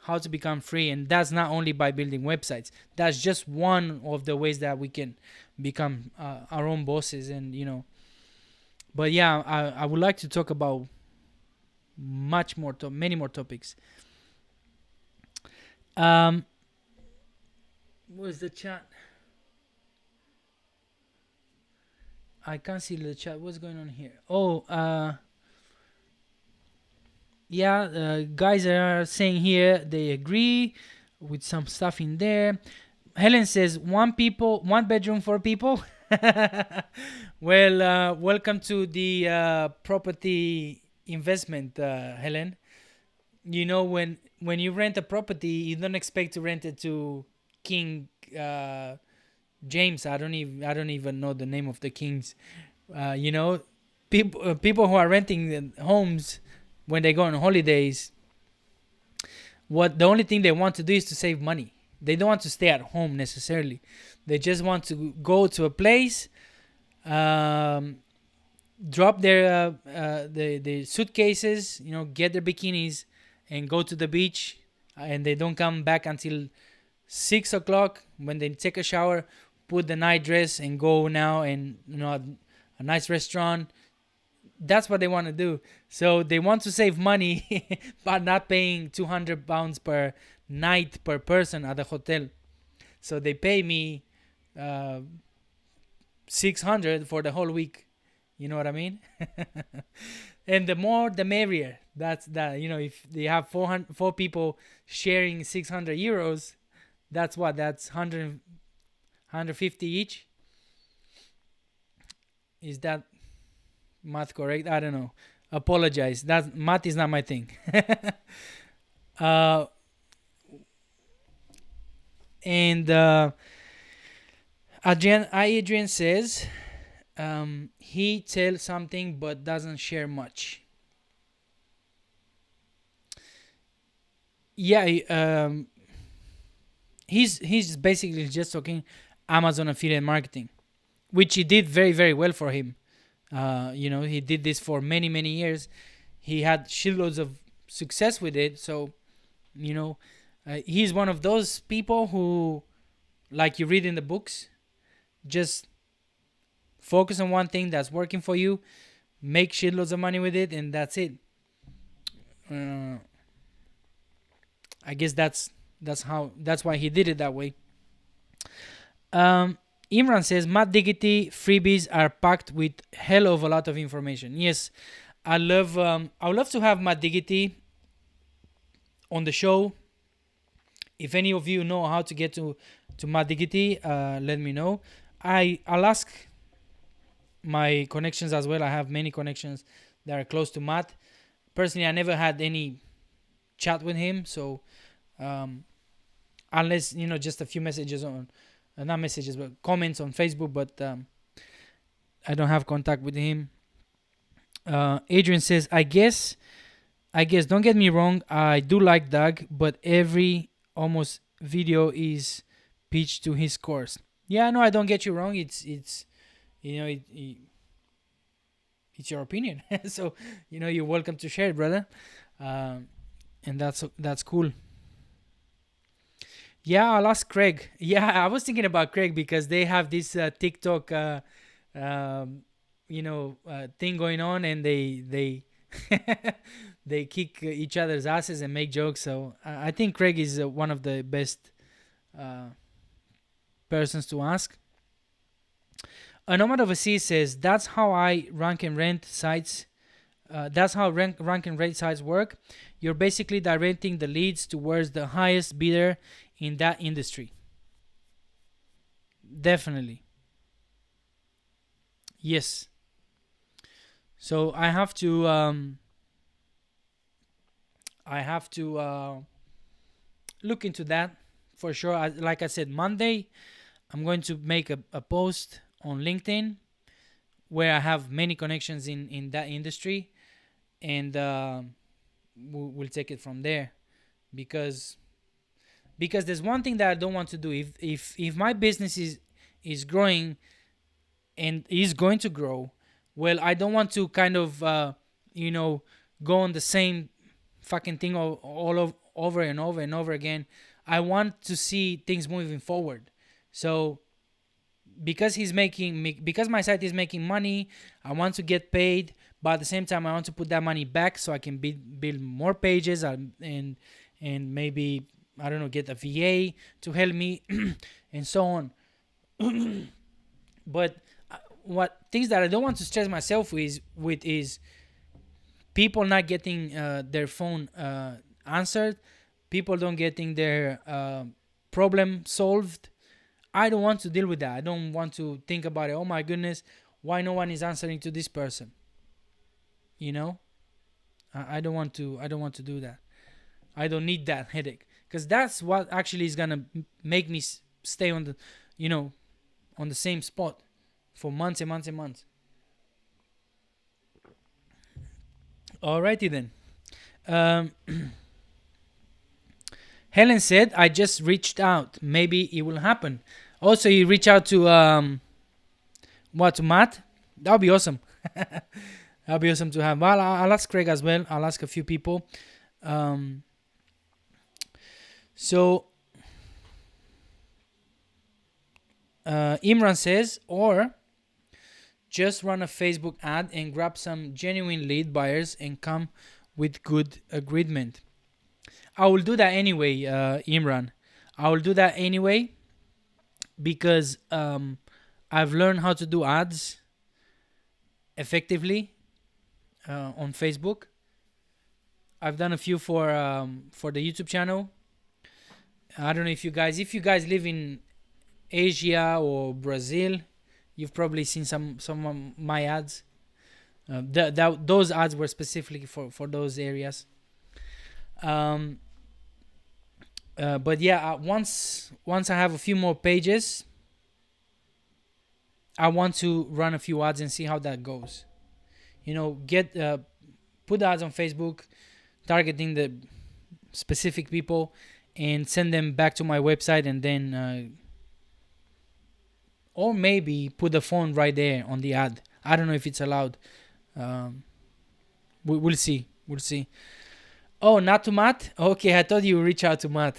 And that's not only by building websites. That's just one of the ways that we can become our own bosses. And but yeah, I would like to talk about many more topics. Where's the chat? I can't see the chat. What's going on here? Yeah, guys are saying here they agree with some stuff in there. Helen says one bedroom for people. Well, welcome to the property investment, Helen. When you rent a property, you don't expect to rent it to King James. I don't even know the name of the kings. People who are renting homes when they go on holidays, the only thing they want to do is to save money. They don't want to stay at home necessarily. They just want to go to a place, drop their suitcases, get their bikinis, and go to the beach. And they don't come back until 6 o'clock when they take a shower, put the night dress, and go now and a nice restaurant. That's what they want to do. So they want to save money but not paying £200 per night per person at the hotel. So they pay me 600 for the whole week. You know what I mean? And the more the merrier. That's that. If they have four people sharing 600 euros, that's 150 each. Is that math correct? I don't know. Apologize. That math is not my thing. And Adrian says he tells something but doesn't share much. Yeah, he's basically just talking Amazon affiliate marketing, which he did very, very well for him. He did this for many, many years. He had shitloads of success with it. So, he's one of those people who, like you read in the books, just focus on one thing that's working for you, make shitloads of money with it, and that's it. I guess that's That's why he did it that way. Imran says Matt Diggity freebies are packed with hell of a lot of information. Yes, I would love to have Matt Diggity on the show. If any of you know how to get to Matt Diggity, let me know. I'll ask my connections as well. I have many connections that are close to Matt. Personally, I never had any chat with him, so unless just a few messages on, not messages but comments on Facebook, but I don't have contact with him. Adrian says, I guess don't get me wrong, I do like Doug, but every almost video is pitched to his course. Yeah, no, I don't get you wrong. It's it's your opinion. So you're welcome to share it, brother. And that's cool. Yeah, I'll ask Craig. Yeah, I was thinking about Craig because they have this TikTok thing going on, and they they kick each other's asses and make jokes. So I think Craig is one of the best persons to ask. A Nomad of a Sea says, that's how I rank and rent sites. That's how rank and rate sites work. You're basically directing the leads towards the highest bidder in that industry. Definitely. Yes. So I have to look into that for sure. Like I said, Monday I'm going to make a post on LinkedIn where I have many connections in that industry, and we'll take it from there, because there's one thing that I don't want to do. If my business is growing and is going to grow, well, I don't want to kind of go on the same fucking thing all over and over and over again. I want to see things moving forward. So because my site is making money, I want to get paid, but at the same time I want to put that money back so I can build more pages, and maybe, I don't know, get a VA to help me and so on. But what things that I don't want to stress myself with is people not getting their phone answered, people don't getting their problem solved. I don't want to deal with that. I don't want to think about it. Oh my goodness, why no one is answering to this person? I don't want to do that. I don't need that headache, because that's what actually is gonna make me stay on the same spot for months and months and months. Alrighty then. Helen said, I just reached out. Maybe it will happen. Also, you reach out to to Matt? That would be awesome. That would be awesome to have. Well, I'll ask Craig as well. I'll ask a few people. So Imran says, or just run a Facebook ad and grab some genuine lead buyers and come with good agreement. I will do that anyway, Imran. I will do that anyway because I've learned how to do ads effectively on Facebook. I've done a few for the YouTube channel. I don't know if you guys live in Asia or Brazil, you've probably seen some of my ads. Those ads were specifically for those areas. But yeah, once I have a few more pages, I want to run a few ads and see how that goes. Put ads on Facebook, targeting the specific people, and send them back to my website, and then or maybe put the phone right there on the ad. I don't know if it's allowed. We'll see. Oh, not to Matt? Okay, I thought you would reach out to Matt.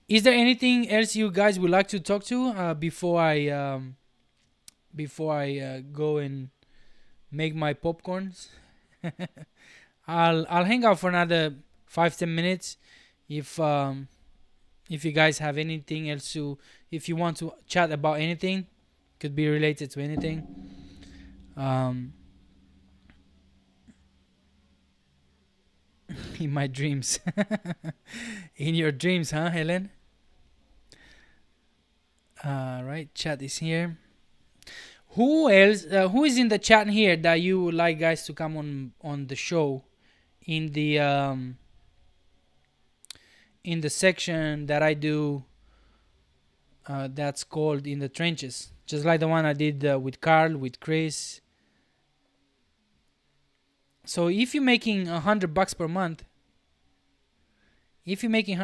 Is there anything else you guys would like to talk to before I go and make my popcorns? I'll hang out for another 5-10 minutes. If you guys have anything else to, if you want to chat about anything, could be related to anything. In my dreams. In your dreams, huh, Helen? Right, chat is here. Who else? Who is in the chat here that you would like guys to come on the show in the section that I do? That's called In the Trenches, just like the one I did with Carl, with Chris. So if you're making $100 per month, if you're making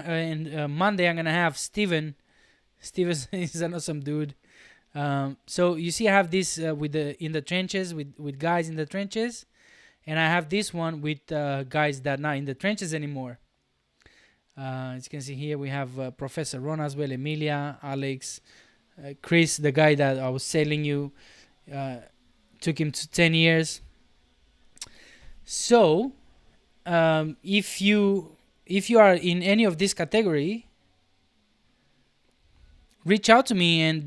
Monday, I'm gonna have Steven. Steven is an awesome dude. So you see, I have this with the In the Trenches with guys in the trenches, and I have this one with guys that not in the trenches anymore. As you can see here, we have Professor Ron as well, Emilia, Alex, Chris, the guy that I was telling you, took him to 10 years. So, if you are in any of this category, reach out to me and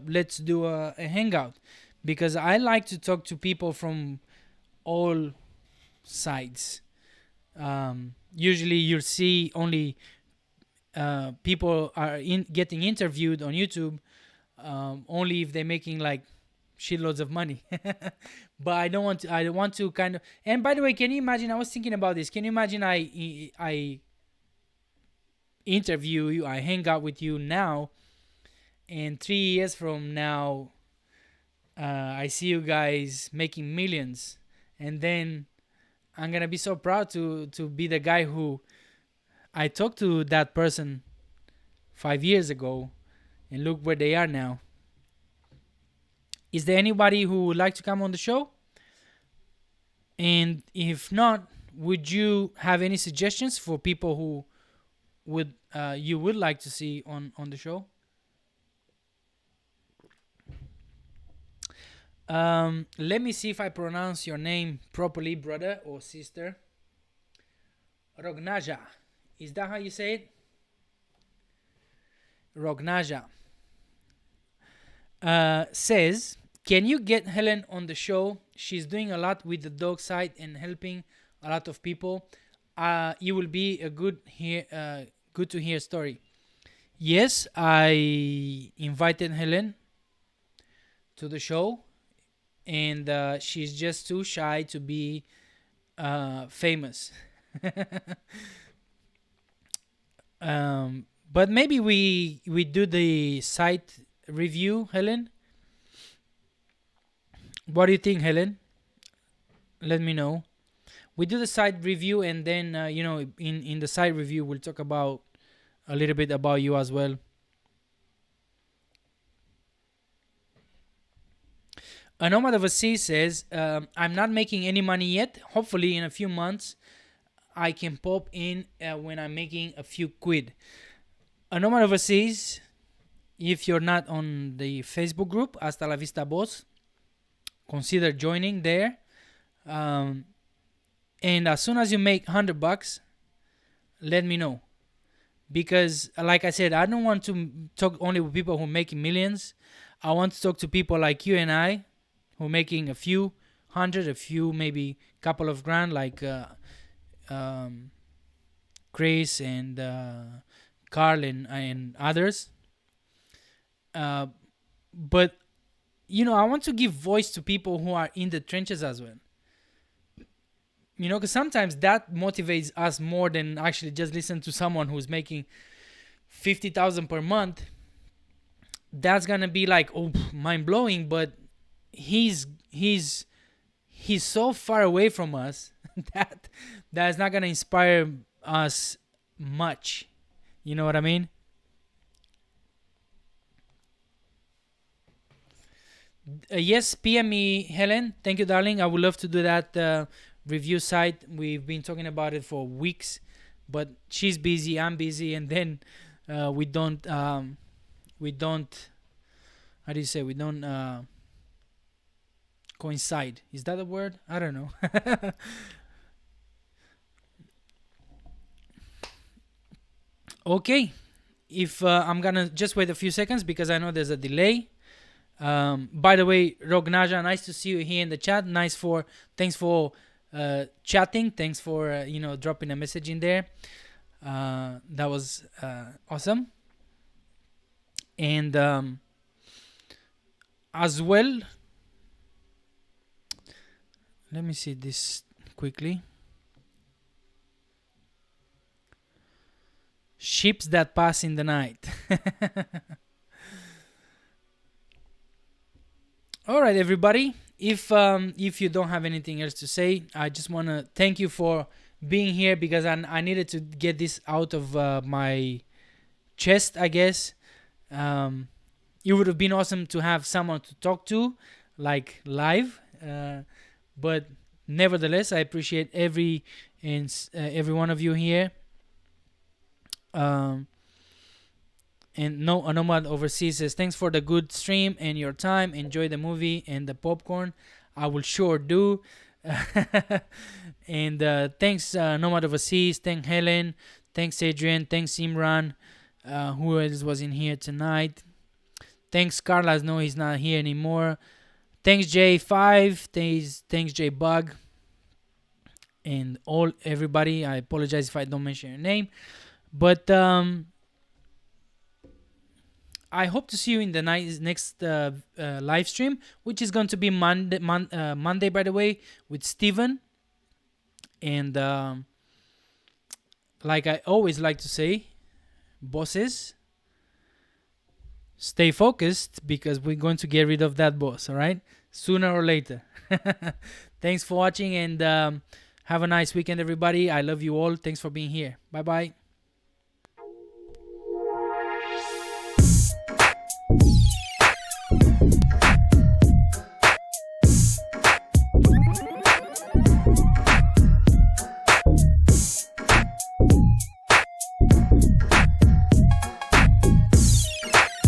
let's do a hangout, because I like to talk to people from all sides. Usually you'll see only people are getting interviewed on YouTube only if they're making like shitloads of money. But I want to kind of, and by the way, can you imagine, I was thinking about this, can you imagine I interview you, I hang out with you now, and 3 years from now I see you guys making millions, and then I'm gonna be so proud to be the guy who I talked to that person 5 years ago, and look where they are now. Is there anybody who would like to come on the show? And if not, would you have any suggestions for people who would you would like to see on the show? Let me see if I pronounce your name properly, brother or sister. Rognaja. Is that how you say it? Rognaja. Says, can you get Helen on the show? She's doing a lot with the dog site and helping a lot of people. It will be a good to hear story. Yes, I invited Helen to the show, and she's just too shy to be famous. But maybe we do the site review, Helen. What do you think, Helen? Let me know. We do the site review, and then in the site review we'll talk about a little bit about you as well. A Nomad Overseas says, I'm not making any money yet. Hopefully in a few months I can pop in when I'm making a few quid. A Nomad Overseas, if you're not on the Facebook group, Hasta La Vista Boss, consider joining there. And as soon as you make $100, let me know. Because like I said, I don't want to talk only with people who make millions. I want to talk to people like you and I, who are making a few hundred, a few, maybe couple of grand, like Chris and Carl and others. But I want to give voice to people who are in the trenches as well. Because sometimes that motivates us more than actually just listen to someone who's making 50,000 per month. That's gonna be like, oh, mind blowing, but he's so far away from us that's not gonna inspire us much. You know what I mean? Yes, PM me, Helen. Thank you, darling. I would love to do that review site. We've been talking about it for weeks, but she's busy, I'm busy, and then we don't how do you say, we don't coincide. Is that a word? I don't know. Okay, if I'm gonna just wait a few seconds because I know there's a delay. By the way, Rognaja, nice to see you here in the chat. Thanks for chatting. Thanks for dropping a message in there. That was awesome. And as well, let me see this quickly. Ships that pass in the night. All right, everybody. If you don't have anything else to say, I just want to thank you for being here because I needed to get this out of my chest, I guess. It would have been awesome to have someone to talk to, like live. But nevertheless, I appreciate every one of you here. And no, a nomad overseas says thanks for the good stream and your time. Enjoy the movie and the popcorn. I will sure do. And thanks nomad overseas. Thanks Helen. Thanks Adrian. Thanks Imran. Who else was in here tonight? Thanks Carlos. No, he's not here anymore. Thanks J5. Thanks J Bug. And everybody. I apologize if I don't mention your name. But I hope to see you in the next live stream, which is going to be Monday, by the way, with Steven. And like I always like to say, bosses, stay focused because we're going to get rid of that boss, all right? Sooner or later. Thanks for watching and have a nice weekend, everybody. I love you all. Thanks for being here. Bye-bye.